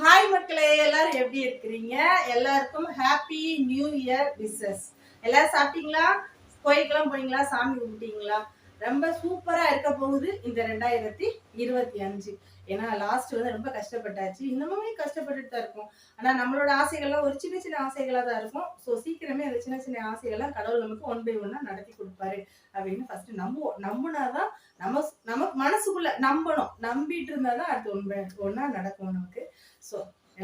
Hi மக்களே, எல்லாரும் எப்படி இருக்கிறீங்க? எல்லாருக்கும் ஹாப்பி நியூ இயர் விஷஸ். எல்லாரும் சாப்பிட்டீங்களா? கோயிலுக்கெல்லாம் போனீங்களா? சாமி கும்பிட்டீங்களா? ரொம்ப சூப்பரா இருக்க போகுது இந்த 2025. ஏன்னா லாஸ்ட் வந்து ரொம்ப கஷ்டப்பட்டாச்சு, இன்னமுமே கஷ்டப்பட்டுட்டு தான் இருக்கும். ஆனா நம்மளோட ஆசைகள்லாம் ஒரு சின்ன சின்ன ஆசைகளா தான் இருக்கும். ஸோ சீக்கிரமே அந்த சின்ன சின்ன ஆசைகள்லாம் கடவுள் நமக்கு ஒன் பை ஒன்னா நடத்தி கொடுப்பாரு அப்படின்னு ஃபர்ஸ்ட் நம்புவோம். நம்புனாதான் நமக்கு மனசுக்குள்ள நம்பணும். நம்பிட்டு இருந்தாதான் அடுத்து ஒன்னா நடக்கும் நமக்கு. ஸோ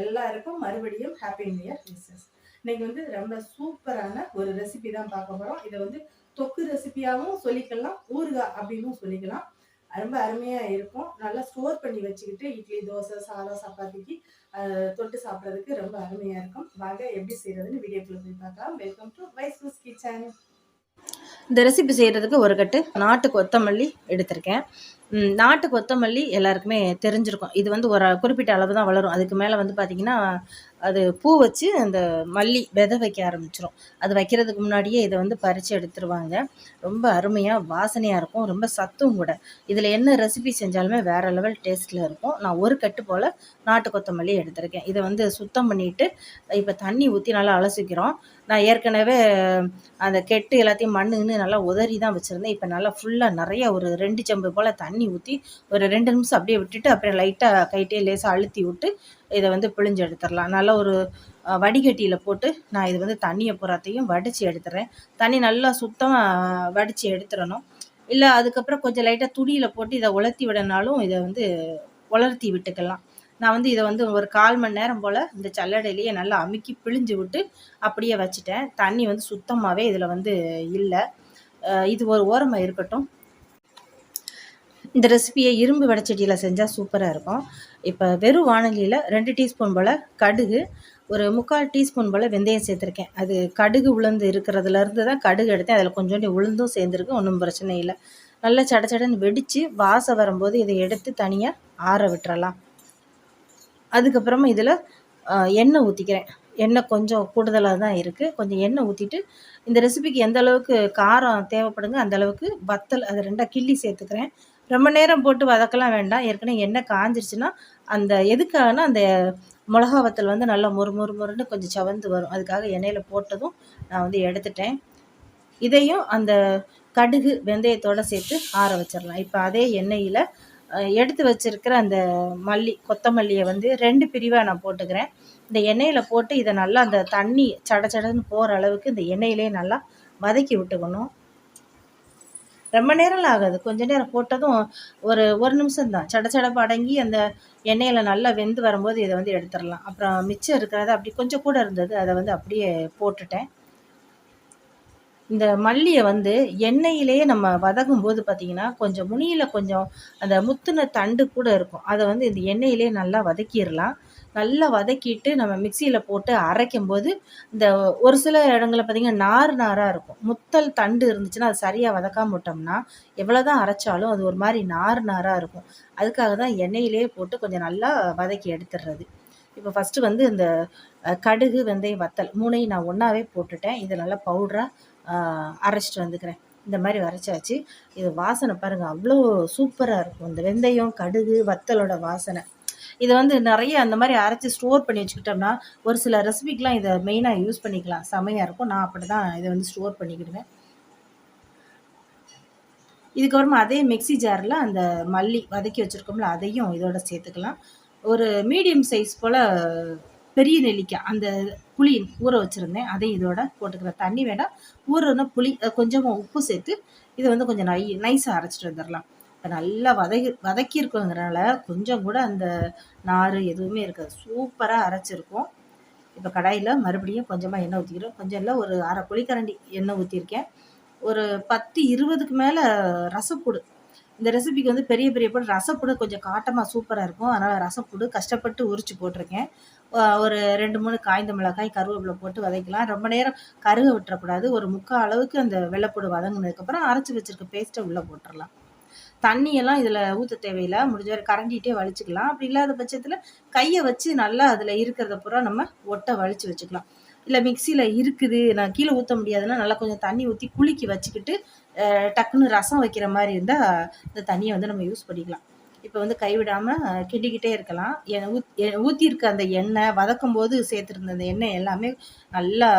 எல்லாருக்கும் மறுபடியும் ஹாப்பி நியூ இயர் விஷஸ். இன்னைக்கு வந்து ரொம்ப சூப்பரான ஒரு ரெசிபி தான் பார்க்க போறோம். இதை வந்து தொக்கு ரெசிபியாகவும் சொல்லிக்கலாம், ஊறுகாய் அப்படின்னு சொல்லிக்கலாம். ரொம்ப அருமையா இருக்கும். நல்லா ஸ்டோர் பண்ணி வச்சுக்கிட்டு இட்லி, தோசை, சாதம், சப்பாத்திக்கு தொட்டு சாப்பிட்றதுக்கு ரொம்ப அருமையா இருக்கும். வாங்க எப்படி செய்யறதுன்னு வீடியோக்குள்ள போய் பார்க்கலாம். Welcome to Vaishu's kitchen. இந்த ரெசிபி செய்கிறதுக்கு ஒரு கட்டு நாட்டு கொத்தமல்லி எடுத்திருக்கேன். நாட்டு கொத்தமல்லி எல்லாருக்குமே தெரிஞ்சிருக்கும். இது வந்து ஒரு குறிப்பிட்ட அளவு தான் வளரும். அதுக்கு மேலே வந்து பார்த்திங்கன்னா அது பூ வச்சு அந்த மல்லி விதை வைக்க ஆரம்பிச்சிடும். அது வைக்கிறதுக்கு முன்னாடியே இதை வந்து பறித்து எடுத்துருவாங்க. ரொம்ப அருமையாக வாசனையாக இருக்கும், ரொம்ப சத்தும் கூட. இதில் என்ன ரெசிபி செஞ்சாலுமே வேறு லெவல் டேஸ்ட்டில் இருக்கும். நான் ஒரு கட்டு போல் நாட்டு கொத்தமல்லி எடுத்திருக்கேன். இதை வந்து சுத்தம் பண்ணிவிட்டு இப்போ தண்ணி ஊற்றி நல்லா அலசிக்கிறோம். நான் ஏற்கனவே அந்த கெட்டு எல்லாத்தையும் மண்ணுன்னு நல்லா உதறி தான் வச்சுருந்தேன். இப்போ நல்லா ஃபுல்லாக நிறைய ஒரு 2 செம்பு போல் தண்ணி ஊற்றி ஒரு 2 நிமிஷம் அப்படியே விட்டுட்டு அப்புறம் லைட்டாக கைட்டே லேசாக அழுத்தி விட்டு இதை வந்து பிழிஞ்சு எடுத்துடலாம். நல்லா ஒரு வடிகட்டியில் போட்டு நான் இது வந்து தண்ணியை பூராத்தையும் வடித்து எடுத்துடுறேன். தண்ணி நல்லா சுத்தமாக வடித்து எடுத்துடணும். இல்லை அதுக்கப்புறம் கொஞ்சம் லைட்டாக துணியில் போட்டு இதை உலர்த்தி விடனாலும் இதை வந்து உலர்த்தி விட்டுக்கலாம். நான் வந்து இதை வந்து ஒரு 1/4 மணி நேரம் போல் இந்த சல்லடையிலேயே நல்லா அமுக்கி பிழிஞ்சு விட்டு அப்படியே வச்சுட்டேன். தண்ணி வந்து சுத்தமாகவே இதில் வந்து இல்லை. இது ஒரு ஓரமாக இருக்கட்டும். இந்த ரெசிபியை இரும்பு வடைச்சட்டியில் செஞ்சால் சூப்பராக இருக்கும். இப்போ வெறும் வானலியில் 2 டீஸ்பூன் போல் கடுகு, ஒரு 3/4 டீஸ்பூன் போல் வெந்தயம் சேர்த்துருக்கேன். அது கடுகு உளுந்து இருக்கிறதுலேருந்து தான் கடுகு எடுத்தேன். அதில் கொஞ்சோண்டு உளுந்தும் சேர்ந்துருக்கு, ஒன்றும் பிரச்சனை இல்லை. நல்லா சடச்சடன்னு வெடித்து வாசம் வரும்போது இதை எடுத்து தனியாக ஆற விட்டுறலாம். அதுக்கப்புறமா இதில் எண்ணெய் ஊற்றிக்கிறேன். எண்ணெய் கொஞ்சம் கூடுதலாக தான் இருக்குது. கொஞ்சம் எண்ணெய் ஊற்றிட்டு இந்த ரெசிபிக்கு எந்த அளவுக்கு காரம் தேவைப்படுங்க அந்த அளவுக்கு வத்தல் அதை 2ஆக கிள்ளி சேர்த்துக்கிறேன். ரொம்ப நேரம் போட்டு வதக்கலாம் வேண்டாம். ஏற்கனவே எண்ணெய் காஞ்சிருச்சுன்னா அந்த எதுக்காகனா அந்த மிளகா வத்தல் வந்து நல்லா மொறுன்னு கொஞ்சம் சவந்து வரும். அதுக்காக எண்ணெயில் போட்டதும் நான் வந்து எடுத்துட்டேன். இதையும் அந்த கடுகு வெந்தயத்தோடு சேர்த்து ஆற வச்சிடலாம். இப்போ அதே எண்ணெயில் எடுத்து வச்சுருக்கிற அந்த கொத்தமல்லியை வந்து 2 பிரிவாக நான் போட்டுக்கிறேன். இந்த எண்ணெயில் போட்டு இதை நல்லா அந்த தண்ணி சடன்னு போகிற அளவுக்கு இந்த எண்ணெயிலே நல்லா வதக்கி விட்டுக்கணும். ரொம்ப நேரம்லாம் ஆகாது. கொஞ்சம் நேரம் போட்டதும் ஒரு நிமிஷம் தான். சடப்பு அடங்கி அந்த எண்ணெயில் நல்லா வெந்து வரும்போது இதை வந்து எடுத்துடலாம். அப்புறம் மிச்சம் இருக்கிறத அப்படி கொஞ்சம் கூட இருந்தது, அதை வந்து அப்படியே போட்டுட்டேன். இந்த மல்லியை வந்து எண்ணெயிலேயே நம்ம வதக்கும் போது பார்த்திங்கன்னா கொஞ்சம் முனியில் கொஞ்சம் அந்த முத்துன தண்டு கூட இருக்கும். அதை வந்து இந்த எண்ணெயிலே நல்லா வதக்கிடலாம். நல்லா வதக்கிட்டு நம்ம மிக்சியில் போட்டு அரைக்கும் போது இந்த ஒரு சில இடங்களில் பார்த்திங்கன்னா நாராக இருக்கும். முத்தல் தண்டு இருந்துச்சுன்னா அது சரியாக வதக்காமல் விட்டோம்னா எவ்வளோ தான் அரைச்சாலும் அது ஒரு மாதிரி நாராக இருக்கும். அதுக்காக தான் எண்ணெயிலே போட்டு கொஞ்சம் நல்லா வதக்கி எடுத்துடுறது. இப்போ ஃபஸ்ட்டு வந்து இந்த கடுகு வெந்தயம் வத்தல் 3ஐயும் நான் ஒன்றாவே போட்டுட்டேன். இதை நல்லா பவுடராக அரைச்சிட்டு வந்துக்கிறேன். இந்த மாதிரி அரைச்சாச்சு. இது வாசனை பாருங்கள், அவ்வளோ சூப்பராக இருக்கும். இந்த வெந்தயம் கடுகு வத்தலோட வாசனை. இதை வந்து நிறைய அந்த மாதிரி அரைச்சி ஸ்டோர் பண்ணி வச்சுக்கிட்டோம்னா ஒரு சில ரெசிபிக்கெலாம் இதை மெயினாக யூஸ் பண்ணிக்கலாம், செமையாக இருக்கும். நான் அப்படி தான் இதை வந்து ஸ்டோர் பண்ணிக்கிடுவேன். இதுக்கப்புறமா அதே மிக்சி ஜாரில் அந்த மல்லி வதக்கி வச்சுருக்கோம்ல அதையும் இதோட சேர்த்துக்கலாம். ஒரு மீடியம் சைஸ் போல் பெரிய நெல்லிக்காய் அந்த புளி ஊற வச்சுருந்தேன், அதையும் இதோட போட்டுக்கிறேன். தண்ணி வேண்டாம், ஊறுன புளி கொஞ்சமாக உப்பு சேர்த்து இதை வந்து கொஞ்சம் நைஸாக அரைச்சிட்டு வந்துடலாம். இப்போ நல்லா வதக்கியிருக்கோங்கிறனால கொஞ்சம் கூட அந்த நார் எதுவுமே இருக்காது, சூப்பராக அரைச்சிருக்கும். இப்போ கடாயில் மறுபடியும் கொஞ்சமாக எண்ணெய் ஊற்றிக்கிறோம். கொஞ்சம் இல்லை, ஒரு அரை குழிக்கரண்டி எண்ணெய் ஊற்றிருக்கேன். ஒரு 10-20க்கு மேலே ரசப்பூடு. இந்த ரெசிபிக்கு வந்து பெரிய பொடி ரசப்பூடு கொஞ்சம் காட்டமாக சூப்பராக இருக்கும். அதனால் ரசப்பூடு கஷ்டப்பட்டு உரித்து போட்டிருக்கேன். ஒரு 2-3 காய்ந்த மிளகாய் கருவேப்பிலை போட்டு வதக்கலாம். ரொம்ப நேரம் கருக விட்டுறக்கூடாது. ஒரு 3/4 அளவுக்கு அந்த வெள்ளைப்பூடு வதங்கினதுக்கப்புறம் அரைச்சி வச்சுருக்க பேஸ்ட்டை உள்ளே போட்டுடலாம். தண்ணியெல்லாம் இதில் ஊற்ற தேவையில்லை, முடிஞ்ச வரை கரண்டிகிட்டே வலிச்சுக்கலாம். அப்படி இல்லாத பட்சத்தில் கையை வச்சு நல்லா அதில் இருக்கிறத பூரா நம்ம ஒட்டை வலிச்சு வச்சுக்கலாம். இல்லை மிக்சியில் இருக்குது நான் கீழே ஊற்ற முடியாதுன்னா நல்லா கொஞ்சம் தண்ணி ஊற்றி குலுக்கி வச்சுக்கிட்டு டக்குன்னு ரசம் வைக்கிற மாதிரி இருந்தால் இந்த தண்ணியை வந்து நம்ம யூஸ் பண்ணிக்கலாம். இப்போ வந்து கைவிடாமல் கிண்டிக்கிட்டே இருக்கலாம். ஊற்றிருக்க அந்த எண்ணெய் வதக்கும் போது சேர்த்துருந்த அந்த எண்ணெய் எல்லாமே நல்லா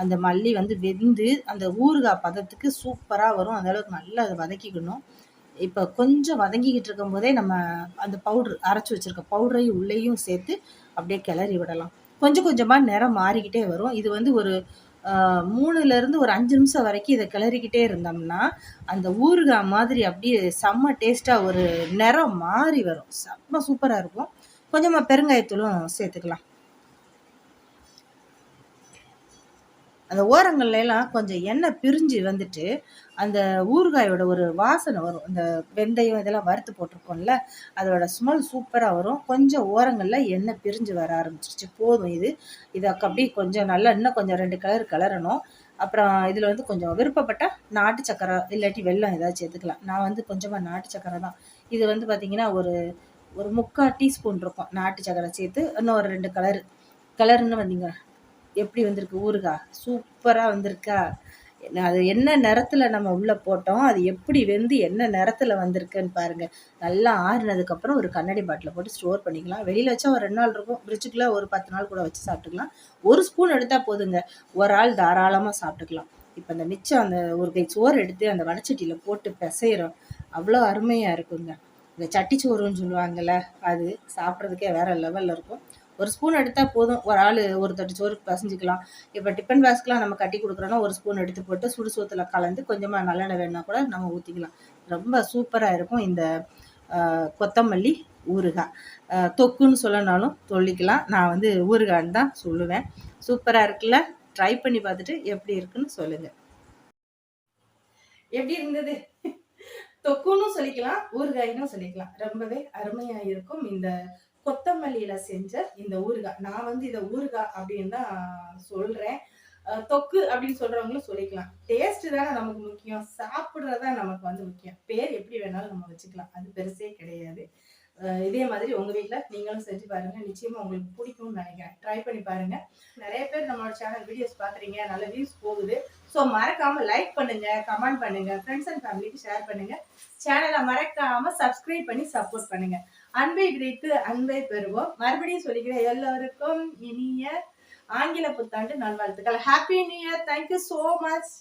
அந்த மல்லி வந்து வெந்து அந்த ஊறுகாய் பதத்துக்கு சூப்பராக வரும். அந்த அளவுக்கு நல்லா அதை வதக்கிக்கணும். இப்போ கொஞ்சம் வதங்கிக்கிட்டு இருக்கும்போதே நம்ம அந்த பவுட்ரு அரைச்சி வச்சுருக்க பவுடரையும் உள்ளேயும் சேர்த்து அப்படியே கிளறி விடலாம். கொஞ்சம் கொஞ்சமாக நிறம் மாறிக்கிட்டே வரும். இது வந்து ஒரு 3லேருந்து ஒரு 5 நிமிஷம் வரைக்கும் இதை கிளறிக்கிட்டே இருந்தோம்னா அந்த ஊறுகாய் மாதிரி அப்படியே செம்ம டேஸ்ட்டாக ஒரு நிறம் மாறி வரும். செம்ம சூப்பராக இருக்கும். கொஞ்சமாக பெருங்காயத்தூளும் சேர்த்துக்கலாம். அந்த ஓரங்கள்ல எல்லாம் கொஞ்சம் எண்ணெய் பிரிஞ்சு வந்துட்டு அந்த ஊறுகாயோட ஒரு வாசனை வரும். அந்த வெந்தயம் இதெல்லாம் வறுத்து போட்டிருக்கோம்ல, அதோட ஸ்மெல் சூப்பராக வரும். கொஞ்சம் ஓரங்களில் எண்ணெய் பிரிஞ்சு வர ஆரம்பிச்சிருச்சு. போதும் இது. இதை அப்படியே கொஞ்சம் நல்லா இன்னும் கொஞ்சம் 2 கிளறணும். அப்புறம் இதில் வந்து கொஞ்சம் விருப்பப்பட்டால் நாட்டு சக்கரை இல்லாட்டி வெல்லம் ஏதாவது சேர்த்துக்கலாம். நான் வந்து கொஞ்சமாக நாட்டு சக்கரை தான். இது வந்து பார்த்திங்கன்னா ஒரு 3/4 டீஸ்பூன் இருக்கும் நாட்டு சக்கரை சேர்த்து இன்னும் ஒரு 2 கலருன்னு வந்தீங்க. எப்படி வந்திருக்கு ஊறுகாய்? சூப்பராக வந்திருக்கா? அது என்ன நிறத்தில் நம்ம உள்ளே போட்டோம், அது எப்படி வெந்து என்ன நிறத்தில் வந்திருக்குன்னு பாருங்கள். நல்லா ஆறுனதுக்கப்புறம் ஒரு கண்ணாடி பாட்டில் போட்டு ஸ்டோர் பண்ணிக்கலாம். வெளியில் வச்சா ஒரு 2 நாள் இருக்கும். ஃப்ரிட்ஜுக்குள்ளே ஒரு 10 நாள் கூட வச்சு சாப்பிட்டுக்கலாம். 1 ஸ்பூன் எடுத்தால் போதுங்க. ஒரு ஆள் தாராளமாக சாப்பிட்டுக்கலாம். இப்போ அந்த மிச்சம் அந்த ஒரு கை சோறு எடுத்து அந்த வடச்சட்டியில் போட்டு பிசைகிறோம். அவ்வளோ அருமையாக இருக்குங்க. இந்த சட்டிச்சோறுன்னு சொல்லுவாங்கள்ல, அது சாப்பிட்றதுக்கே வேறு லெவலில் இருக்கும். 1 ஸ்பூன் எடுத்தால் போதும். ஒரு ஆள் ஒரு தட்டு சோறுக்கு பசைஞ்சிக்கலாம். இப்போ டிஃபன் பாக்ஸ்க்கெலாம் நம்ம கட்டி கொடுக்குறோன்னா 1 ஸ்பூன் எடுத்து போட்டு சுடு சோத்தில் கலந்து கொஞ்சமாக நல்லெண்ணெய் வேணுன்னா கூட நம்ம ஊற்றிக்கலாம். ரொம்ப சூப்பராக இருக்கும் இந்த கொத்தமல்லி ஊறுகாய். தொக்குன்னு சொல்லனாலும் சொல்லிக்கலாம். நான் வந்து ஊறுகான்னு தான் சொல்லுவேன். சூப்பராக இருக்குல்ல? ட்ரை பண்ணி பார்த்துட்டு எப்படி இருக்குன்னு சொல்லுங்கள். எப்படி இருந்தது? தொக்குன்னு சொல்லிக்கலாம், ஊறுகாய்னு சொல்லிக்கலாம். ரொம்பவே அருமையா இருக்கும் இந்த கொத்தமல்லியில செஞ்ச இந்த ஊறுகாய். நான் வந்து இதை ஊறுகாய் அப்படின்னு தான் சொல்றேன். தொக்கு அப்படின்னு சொல்றவங்களும் சொல்லிக்கலாம். டேஸ்ட் தானே நமக்கு முக்கியம். சாப்பிட்றதா நமக்கு வந்து முக்கியம். பேர் எப்படி வேணாலும் நம்ம வச்சுக்கலாம். அது பெருசே கிடையாது. இதே மாதிரி உங்க வீட்ல நீங்களும் செஞ்சு பாருங்க. நிச்சயமா உங்களுக்கு பிடிக்கும்னு நினைக்கிறேன். ட்ரை பண்ணி பாருங்க. நிறைய பேர் நம்மளோட சேனல் வீடியோஸ் பாக்குறீங்க, நல்ல வியூஸ் போகுது. ஸோ மறக்காம லைக் பண்ணுங்க, கமெண்ட் பண்ணுங்க, ஃப்ரெண்ட்ஸ் அண்ட் ஃபேமிலிக்கு ஷேர் பண்ணுங்க. சேனலை மறக்காம சப்ஸ்கிரைப் பண்ணி சப்போர்ட் பண்ணுங்க. அன்பை விதைத்து அன்பை பெறுவோம். மறுபடியும் சொல்லிக்கிறேன், எல்லோருக்கும் இனிய ஆங்கில புத்தாண்டு நல்வாழ்த்துக்கள். Happy new year. Thank you so much.